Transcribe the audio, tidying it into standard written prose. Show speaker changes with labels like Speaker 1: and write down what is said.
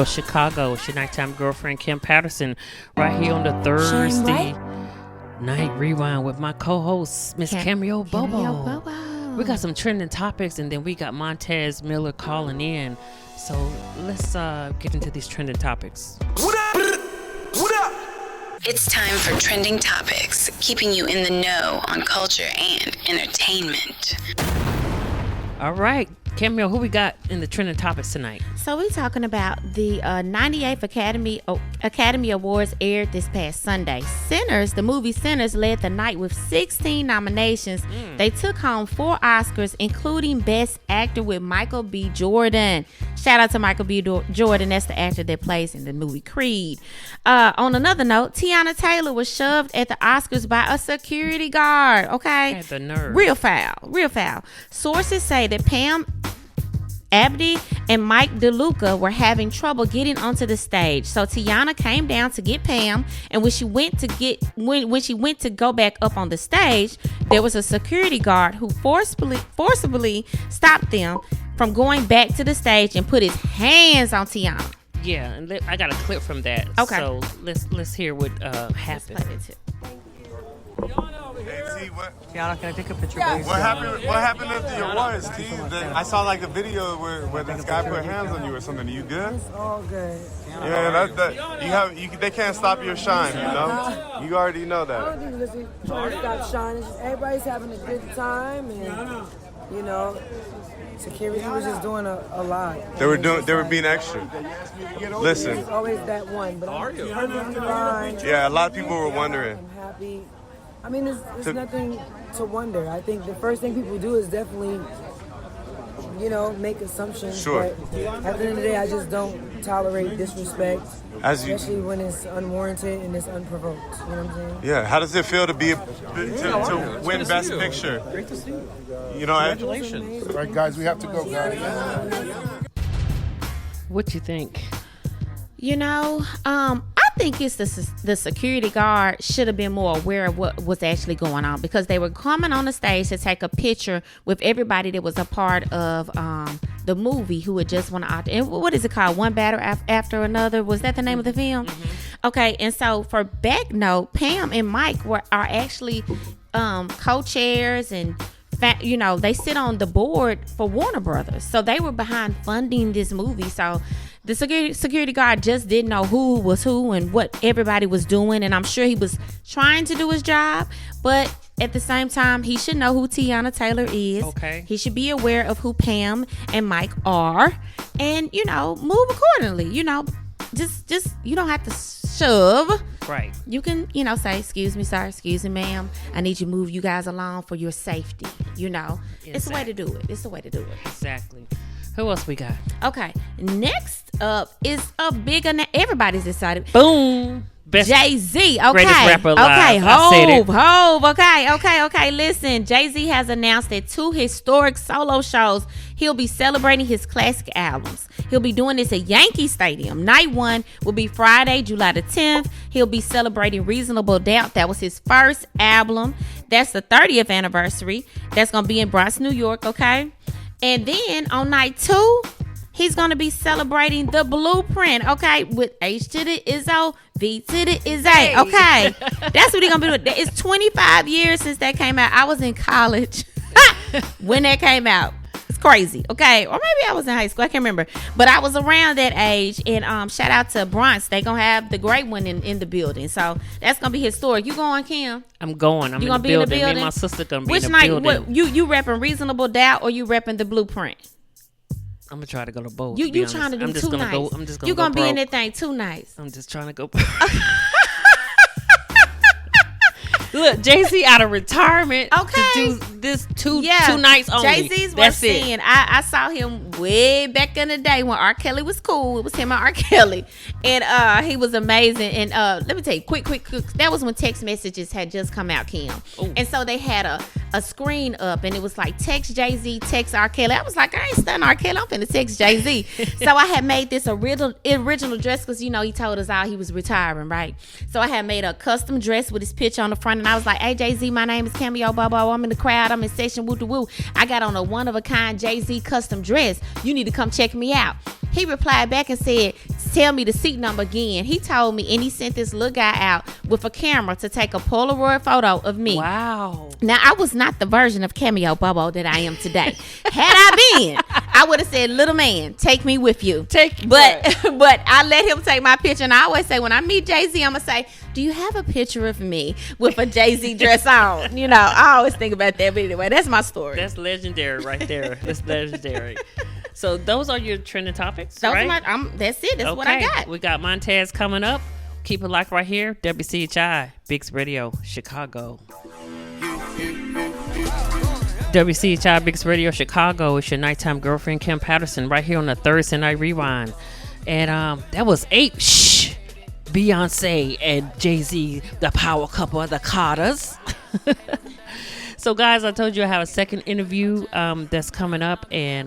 Speaker 1: Chicago. It's your nighttime girlfriend Kim Patterson, right here on the Thursday night rewind with my co-host Miss Cameo Bobo. We got some trending topics, and then we got Montez Miller calling in. So let's get into these trending topics.
Speaker 2: It's time for trending topics, keeping you in the know on culture and entertainment.
Speaker 1: All right, Cameo, who we got in the trending topics tonight?
Speaker 3: So we're talking about the 98th Academy Awards aired this past Sunday. Sinners, the movie Sinners, led the night with 16 nominations. They took home 4 Oscars, including Best Actor with Michael B. Jordan. Shout out to Michael B. Jordan. That's the actor that plays in the movie Creed. On another note, Teyana Taylor was shoved at the Oscars by a security guard. Okay?
Speaker 1: Had the nerve.
Speaker 3: Real foul. Sources say that Pam Abdi and Mike DeLuca were having trouble getting onto the stage. So Teyana came down to get Pam, and when she went to go back up on the stage, there was a security guard who forcibly stopped them from going back to the stage and put his hands on Teyana.
Speaker 1: Yeah, and I got a clip from that.
Speaker 3: Okay.
Speaker 1: So let's hear what happened.
Speaker 4: Teyana, can I take a picture, please?
Speaker 5: What happened at the awards, T? I saw like a video where this guy put hands on you or something. Are you good?
Speaker 4: It's all good.
Speaker 5: Yeah, they can't stop your shine, you know? You already know
Speaker 4: I
Speaker 5: that.
Speaker 4: don't think this is trying to stop shining. It's just everybody's having a good time, and you know, security was just doing a lot.
Speaker 5: They were being extra. Listen.
Speaker 4: There's always that one, but I'm perfectly fine.
Speaker 5: Yeah, a lot of people were wondering.
Speaker 4: I'm happy. I mean, there's nothing to wonder. I think the first thing people do is definitely, make assumptions.
Speaker 5: Sure.
Speaker 4: But at the end of the day, I just don't tolerate disrespect, especially when it's unwarranted and it's unprovoked. You know what I'm saying?
Speaker 5: Yeah. How does it feel to to win Best Picture?
Speaker 6: Great to see you.
Speaker 5: Congratulations.
Speaker 6: All right, guys, we have to go, guys.
Speaker 1: What you think?
Speaker 3: I think it's the security guard should have been more aware of what was actually going on, because they were coming on the stage to take a picture with everybody that was a part of the movie who had just won an Oscar. And what is it called? One Batter After Another? Was that the name of the film? Mm-hmm. Okay, and so for back note, Pam and Mike are actually co-chairs, and they sit on the board for Warner Brothers. So they were behind funding this movie. So the security guard just didn't know who was who and what everybody was doing. And I'm sure he was trying to do his job. But at the same time, he should know who Teyana Taylor is.
Speaker 1: Okay.
Speaker 3: He should be aware of who Pam and Mike are. And, move accordingly. Just you don't have to shove.
Speaker 1: Right.
Speaker 3: You can, say, excuse me, sir, excuse me, ma'am. I need you to move you guys along for your safety. It's the way to do it.
Speaker 1: Exactly. Who else we got?
Speaker 3: Okay. Next up is a big everybody's excited.
Speaker 1: Boom. Best
Speaker 3: Jay-Z. Okay.
Speaker 1: Greatest rapper alive.
Speaker 3: Okay.
Speaker 1: I said it.
Speaker 3: Hove. Okay. Listen, Jay-Z has announced that 2 historic solo shows he'll be celebrating his classic albums. He'll be doing this at Yankee Stadium. Night 1 will be Friday, July the 10th. He'll be celebrating Reasonable Doubt. That was his first album. That's the 30th anniversary. That's going to be in Bronx, New York, okay? And then on night 2, he's going to be celebrating The Blueprint, okay? With H to the Izzo, V to the Izzy, okay? That's what he's going to be doing. It's 25 years since that came out. I was in college when that came out. It's crazy, okay? Or maybe I was in high school. I can't remember. But I was around that age. And shout out to Bronx. They going to have the great one in the building. So that's going to be historic. You going, Kim?
Speaker 1: I'm going. I'm
Speaker 3: you
Speaker 1: in
Speaker 3: gonna
Speaker 1: the
Speaker 3: be in the
Speaker 1: building. Me
Speaker 3: building?
Speaker 1: and my sister going to be
Speaker 3: Which
Speaker 1: in the
Speaker 3: night?
Speaker 1: building.
Speaker 3: What, you repping Reasonable Doubt or you repping The Blueprint?
Speaker 1: I'm going to try to go to both.
Speaker 3: You trying to do 2 nights.
Speaker 1: I'm just going to
Speaker 3: You going to be
Speaker 1: broke.
Speaker 3: in that thing 2 nights.
Speaker 1: I'm just trying to go. Look, Jay-Z out of retirement to do this two nights only.
Speaker 3: Jay-Z's worth seeing. I saw him way back in the day when R. Kelly was cool. It was him and R. Kelly. And he was amazing. And let me tell you, quick. That was when text messages had just come out, Kim. Ooh. And so they had a screen up, and it was like, text Jay-Z, text R. Kelly. I was like, I ain't studying R. Kelly. I'm finna text Jay-Z. So I had made this original dress because, he told us all he was retiring, right? So I had made a custom dress with his picture on the front, and I was like, hey, Jay-Z, my name is Cameo Bobo. I'm in the crowd. about I'm in section woo woo. I got on a one of a kind Jay-Z custom dress. You need to come check me out. He replied back and said, tell me the seat number again. He told me, and he sent this little guy out with a camera to take a Polaroid photo of me.
Speaker 1: Wow.
Speaker 3: Now, I was not the version of Cameo Bobo that I am today. Had I been, I would have said, little man, take me with you. But I let him take my picture. And I always say, when I meet Jay-Z, I'm going to say, do you have a picture of me with a Jay-Z dress on? You know, I always think about that. But anyway, that's my story.
Speaker 1: That's legendary right there. That's legendary. So those are your trending topics,
Speaker 3: Those
Speaker 1: right?
Speaker 3: are that's it. That's what I got.
Speaker 1: We got Montez coming up. Keep it locked right here. WCHI, Bigs Radio, Chicago. WCHI, Bigs Radio, Chicago. It's your nighttime girlfriend, Kim Patterson, right here on the Thursday Night Rewind. And that was Beyonce and Jay-Z, the power couple of the Carters. So, guys, I told you I have a second interview that's coming up, and